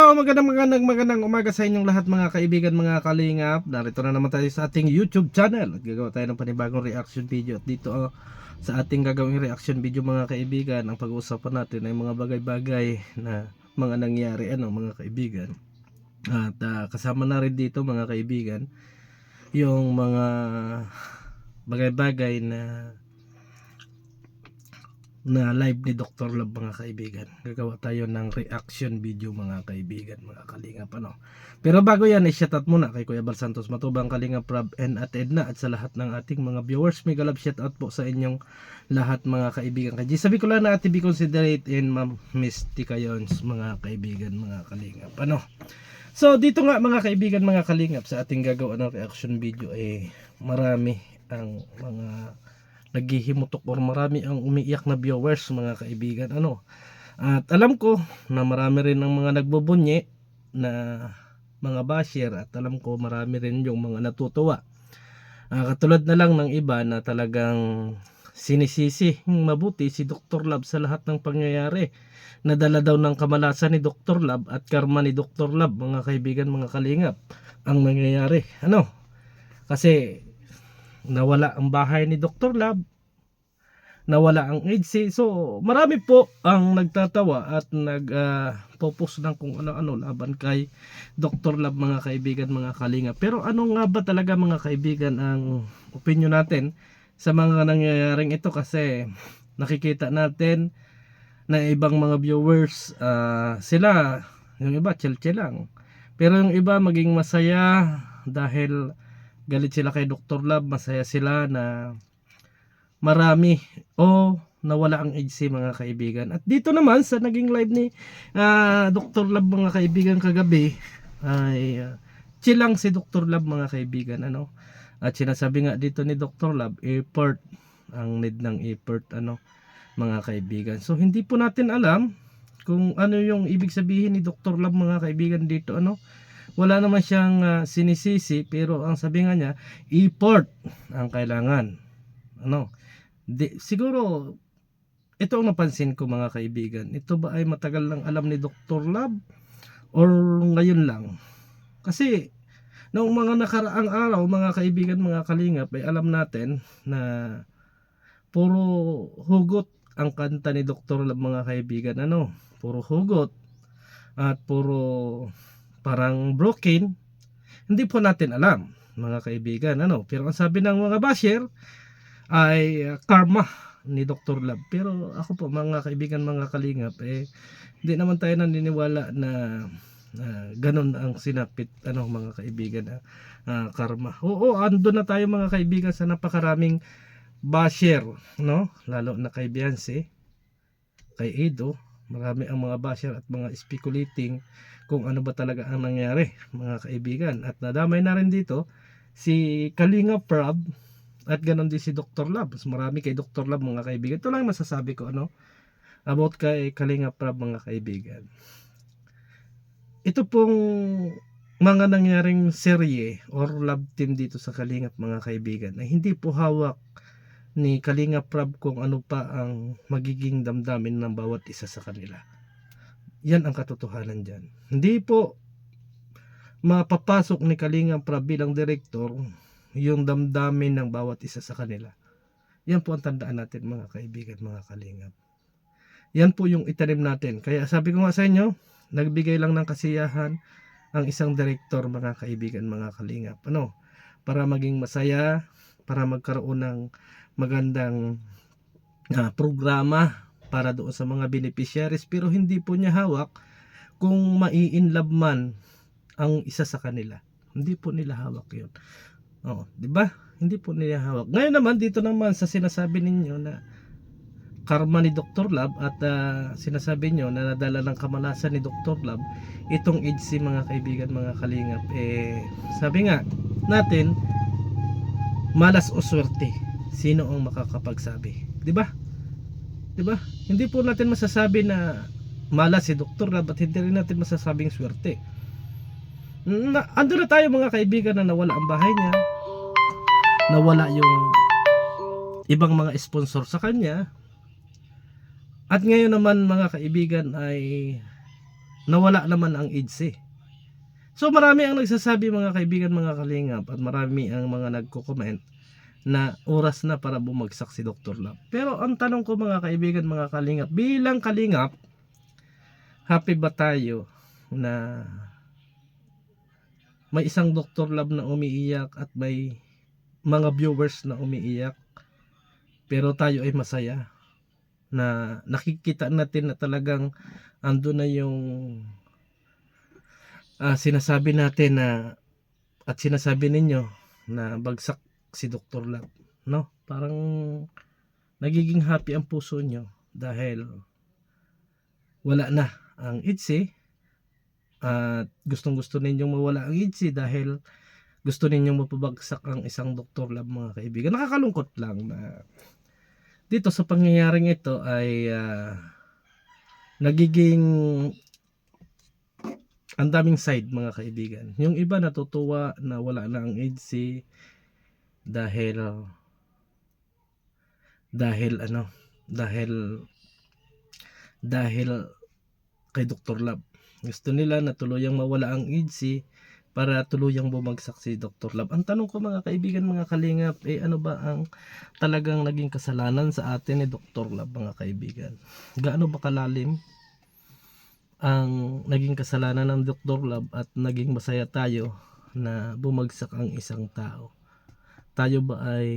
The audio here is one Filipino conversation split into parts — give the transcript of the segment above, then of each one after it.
Magandang umaga sa inyong lahat mga kaibigan, mga kalingap. Narito na naman tayo sa ating YouTube channel at gagawa tayo ng panibagong reaction video. At dito sa ating gagawing reaction video mga kaibigan, ang pag-uusapan natin ay mga bagay-bagay na mga nangyari mga kaibigan. At kasama na rin dito mga kaibigan yung mga bagay-bagay na live ni Dr. Love mga kaibigan. Gagawa tayo ng reaction video mga kaibigan, mga kalingap Pero bago yan, i-shoutout muna kay Kuya Bal Santos Matubang, Kalingap Rob and at Edna, at sa lahat ng ating mga viewers. Mega love shoutout po sa inyong lahat mga kaibigan. Kay Sabi ko lang na ate be considerate and Ma'am Miss Tikayons mga kaibigan, mga kalingap So dito nga mga kaibigan, mga kalingap, sa ating gagawa ng reaction video marami ang mga naghihimutok or marami ang umiiyak na viewers mga kaibigan At alam ko na marami rin ang mga nagbubunyi na mga basher, at alam ko marami rin yung mga natutuwa. Katulad na lang ng iba na talagang sinisisi mabuti si Dr. Love sa lahat ng pangyayari. Nadala daw ng kamalasan ni Dr. Love at karma ni Dr. Love mga kaibigan, mga kalingap ang nangyayari. Kasi nawala ang bahay ni Dr. Love, nawala ang agency. So marami po ang nagtatawa at nagpo-post ng kung ano-ano laban kay Dr. Love mga kaibigan, mga kalinga. Pero ano nga ba talaga mga kaibigan ang opinion natin sa mga nangyayaring ito? Kasi nakikita natin na ibang mga viewers sila, yung iba chill-chill lang, pero yung iba maging masaya dahil galit sila kay Dr. Love. Masaya sila na marami nawala ang agency mga kaibigan. At dito naman sa naging live ni Dr. Love mga kaibigan kagabi ay chill lang si Dr. Love mga kaibigan At sinasabi nga dito ni Dr. Love, effort ang need ng effort mga kaibigan. So hindi po natin alam kung ano yung ibig sabihin ni Dr. Love mga kaibigan dito Wala naman siyang sinisisi, pero ang sabi nga niya, effort ang kailangan. Siguro ito ang napansin ko mga kaibigan. Ito ba ay matagal lang alam ni Dr. Love or ngayon lang? Kasi noong mga nakaraang araw mga kaibigan, mga kalingap, ay alam natin na puro hugot ang kanta ni Dr. Love mga kaibigan. Puro hugot at puro parang broken. Hindi po natin alam mga kaibigan pero ang sabi ng mga basher ay karma ni Dr. Love. Pero ako po mga kaibigan, mga kalingap, hindi naman tayo naniniwala na ganun ang sinapit mga kaibigan karma. Oo, ando na tayo mga kaibigan sa napakaraming basher lalo na kay Beyonce, kay Edo. Marami ang mga basher at mga speculating kung ano ba talaga ang nangyari mga kaibigan. At nadamay na rin dito si Kalingap Rob at ganon din si Dr. Love. Mas marami kay Dr. Love mga kaibigan. Ito lang masasabi ko about kay Kalingap Rob mga kaibigan. Ito pong mga nangyaring serye or love team dito sa Kalingap mga kaibigan ay hindi po hawak ni Kalingap Rob kung ano pa ang magiging damdamin ng bawat isa sa kanila. Yan ang katotohanan dyan. Hindi po mapapasok ni Kalingap Rob bilang direktor yung damdamin ng bawat isa sa kanila. Yan po ang tandaan natin mga kaibigan, mga kalingap. Yan po yung itanim natin. Kaya sabi ko nga sa inyo, nagbigay lang ng kasiyahan ang isang direktor mga kaibigan, mga kalingap. Para maging masaya, para magkaroon ng magandang programa para doon sa mga beneficiaries, pero hindi po niya hawak kung mai-inlove man ang isa sa kanila. Hindi po nila hawak 'yon. Di ba? Hindi po nila hawak. Ngayon naman dito naman sa sinasabi ninyo na karma ni Dr. Love at sinasabi nyo na nadala ng kamalasan ni Dr. Love itong agency mga kaibigan, mga kalingap, sabi nga natin, malas o swerte, sino ang makakapagsabi? Di ba? Hindi po natin masasabi na malas si Dr. Love at hindi rin natin masasabing swerte. Ando na tayo mga kaibigan na nawala ang bahay niya, nawala yung ibang mga sponsor sa kanya, at ngayon naman mga kaibigan ay nawala naman ang AIDS eh. So marami ang nagsasabi mga kaibigan, mga kalingap, at marami ang mga nagko-comment na oras na para bumagsak si Dr. Love. Pero ang tanong ko mga kaibigan, mga kalingap, bilang kalingap, happy ba tayo na may isang Dr. Love na umiiyak at may mga viewers na umiiyak, pero tayo ay masaya na nakikita natin na talagang ando na yung sinasabi natin na, at sinasabi ninyo na bagsak si Dr. Love, no? Parang nagiging happy ang puso nyo dahil wala na ang ITSI, at gustong-gusto ninyong mawala ang ITSI dahil gusto ninyong mapabagsak ang isang Dr. Love, mga kaibigan. Nakakalungkot lang na dito sa pangyayaring ito ay nagiging ang daming side, mga kaibigan. Yung iba natutuwa na wala na ang ITSI dahil kay Dr. Love. Gusto nila na tuluyang mawala ang ITSI para tuluyang bumagsak si Dr. Love. Ang tanong ko mga kaibigan, mga kalingap, ano ba ang talagang naging kasalanan sa atin ni Dr. Love, mga kaibigan? Gaano ba kalalim ang naging kasalanan ng Dr. Love at naging masaya tayo na bumagsak ang isang tao? Tayo ba ay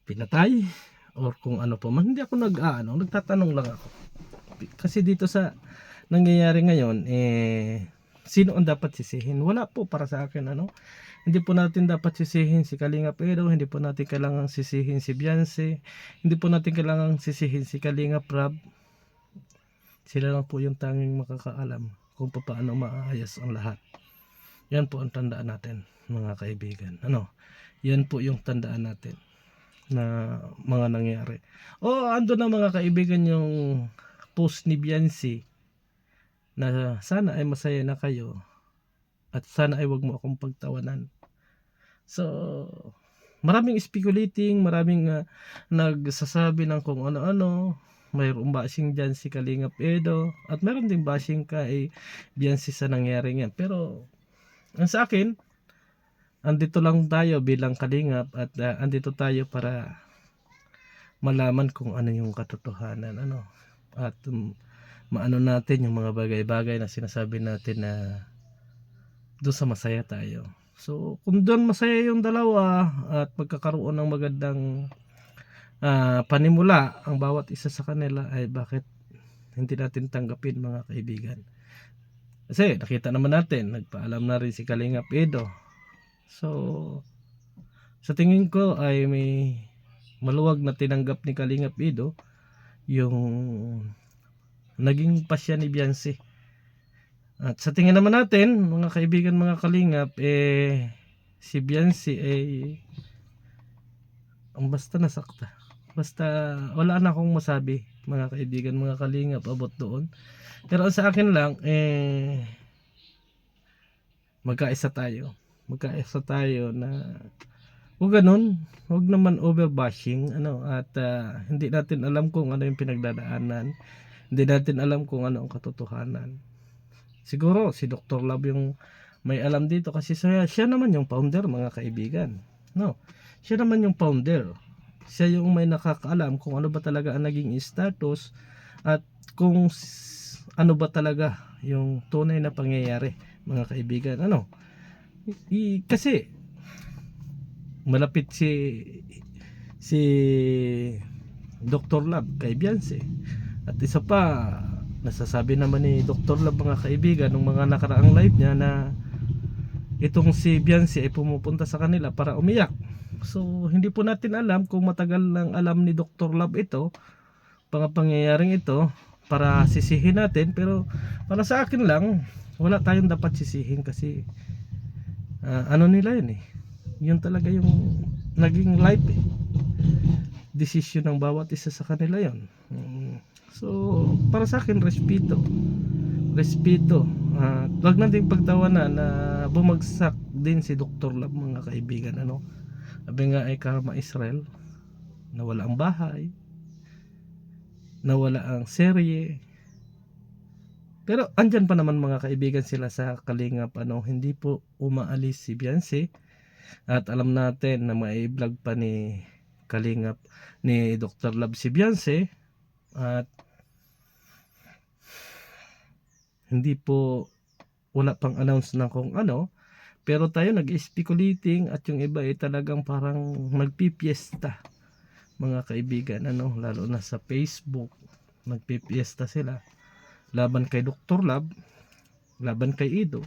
pinatay or kung ano pa man? Hindi ako nagtatanong lang ako. Kasi dito sa nangyayari ngayon, sino ang dapat sisihin? Wala po para sa akin, hindi po natin dapat sisihin si Kalinga Edo, hindi po natin kailangang sisihin si Beyonce, hindi po natin kailangang sisihin si Kalinga Prab. Sila lang po yung tanging makakaalam kung paano maayos ang lahat. Yan po ang tandaan natin, mga kaibigan. Yan po yung tandaan natin na mga nangyari. Ando na mga kaibigan yung post ni Beyonce na sana ay masaya na kayo at sana ay wag mo akong pagtawanan. So maraming speculating, maraming nagsasabi ng kung ano-ano. Mayroong bashing dyan si Kalinga Edo at mayroon ding bashing kay Beyonce sa nangyari yan. Pero ang sa akin, andito lang tayo bilang kalingap at andito tayo para malaman kung ano yung katotohanan, at maano natin yung mga bagay-bagay na sinasabi natin na doon sa masaya tayo. So kung doon masaya yung dalawa at magkakaroon ng magandang panimula ang bawat isa sa kanila, ay bakit hindi natin tanggapin, mga kaibigan? Kasi nakita naman natin, nagpaalam na rin si Kalinga Edo. So sa tingin ko ay may maluwag na tinanggap ni Kalinga Edo yung naging pasya ni Beyonce. At sa tingin naman natin, mga kaibigan, mga kalingap, si Beyonce ang basta nasakta. Basta wala na akong masabi, mga kaibigan, mga kalingap, about doon. Pero sa akin lang, magkaisa tayo na huwag ganun, huwag naman overbashing, at hindi natin alam kung ano yung pinagdadaanan, hindi natin alam kung ano ang katotohanan. Siguro si Dr. Love yung may alam dito kasi siya naman yung founder, mga kaibigan, siya naman yung founder, siya yung may nakakaalam kung ano ba talaga ang naging status at kung ano ba talaga yung tunay na pangyayari, mga kaibigan. Kasi malapit si Dr. Love kay Beyonce, at isa pa nasasabi naman ni Dr. Love, mga kaibigan, nung mga nakaraang live niya, na itong si Beyonce ay pumupunta sa kanila para umiyak. So hindi po natin alam kung matagal nang alam ni Dr. Love ito, pangyayaring ito, para sisihin natin. Pero para sa akin lang, wala tayong dapat sisihin kasi nila yun yun talaga yung naging life decision ng bawat isa sa kanila yon. So para sa akin, respeto, wag nating pagtawanan na bumagsak din si Dr. Love, mga kaibigan. Sabi nga ay karma Israel, nawala ang bahay, nawala ang serye, Pero andyan pa naman mga kaibigan sila sa Kalingap, hindi po umaalis si Beyonce. At alam natin na mai-vlog pa ni Kalingap ni Dr. Love si Beyonce, at hindi po, wala pang announce na kung ano, pero tayo nag-speculating at yung iba ay talagang parang nagpipiesta mga kaibigan, lalo na sa Facebook nagpipiesta sila laban kay Dr. Love, laban kay Ido,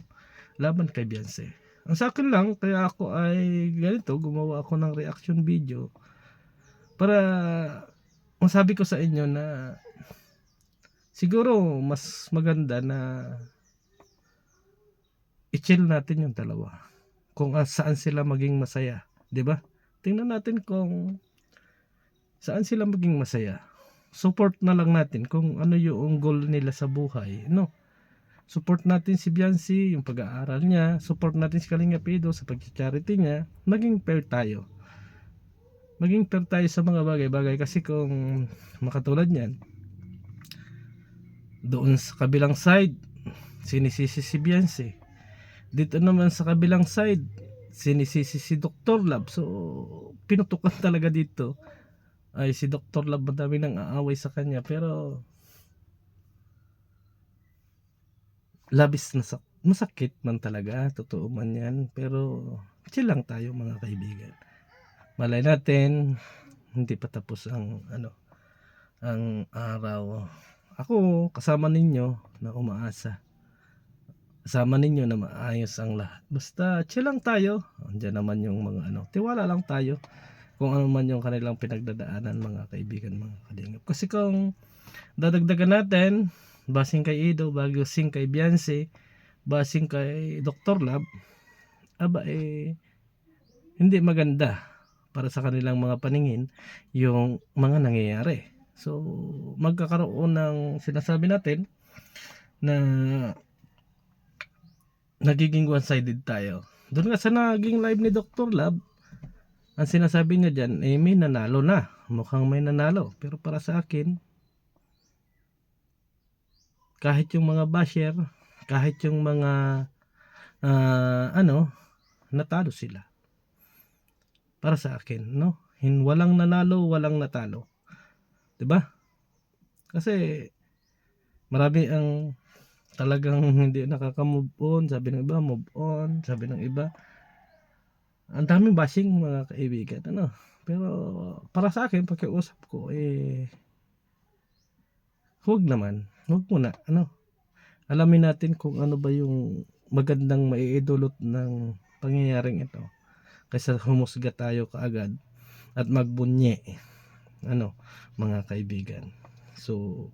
laban kay Beyonce. Ang sa akin lang, kaya ako ay ganito, gumawa ako ng reaction video para masabi ko sa inyo na siguro mas maganda na i-chill natin yung dalawa kung saan sila maging masaya, 'di ba? Tingnan natin kung saan sila maging masaya. Support na lang natin kung ano yung goal nila sa buhay, no? Support natin si Beyonce, yung pag-aaral niya, support natin si Kalingap Edo sa pag-charity niya. Maging fair tayo. Maging fair tayo sa mga bagay-bagay, kasi kung makatulad niyan, doon sa kabilang side sinisisi si Beyonce, dito naman sa kabilang side sinisisi si Dr. Love. So pinutukan talaga dito ay si Dr. Love, madami nang aaway sa kanya, pero labis na masakit man talaga, totoo man yan, pero chill lang tayo mga kaibigan. Malay natin hindi pa tapos ang ang araw. Ako kasama ninyo na umaasa, kasama ninyo na maayos ang lahat, basta chill lang tayo. Andiyan naman yung mga tiwala lang tayo kung ano man yung kanilang pinagdadaanan mga kaibigan, mga kalingap. Kasi kung dadagdagan natin, basing kay Ido, basing kay Beyonce, basing kay Dr. Love, aba hindi maganda para sa kanilang mga paningin yung mga nangyayari. So magkakaroon ng sinasabi natin na nagiging one-sided tayo. Doon nga sa naging live ni Dr. Love, ang sinasabi niya dyan, may nanalo na. Mukhang may nanalo. Pero para sa akin, kahit yung mga basher, kahit yung mga natalo sila. Para sa akin, no? Walang nanalo, walang natalo. 'Di ba? Kasi marami ang talagang hindi nakaka-move on, sabi ng iba, move on, sabi ng iba. Ang daming bashing mga kaibigan, pero para sa akin, pakiusap ko huwag muna, alamin natin kung ano ba yung magandang maiidulot ng pangyayaring ito, kaysa humusga tayo kaagad at magbunye, mga kaibigan. So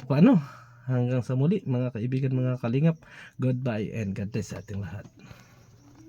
paano, hanggang sa muli mga kaibigan, mga kalingap, goodbye and God bless sa ating lahat.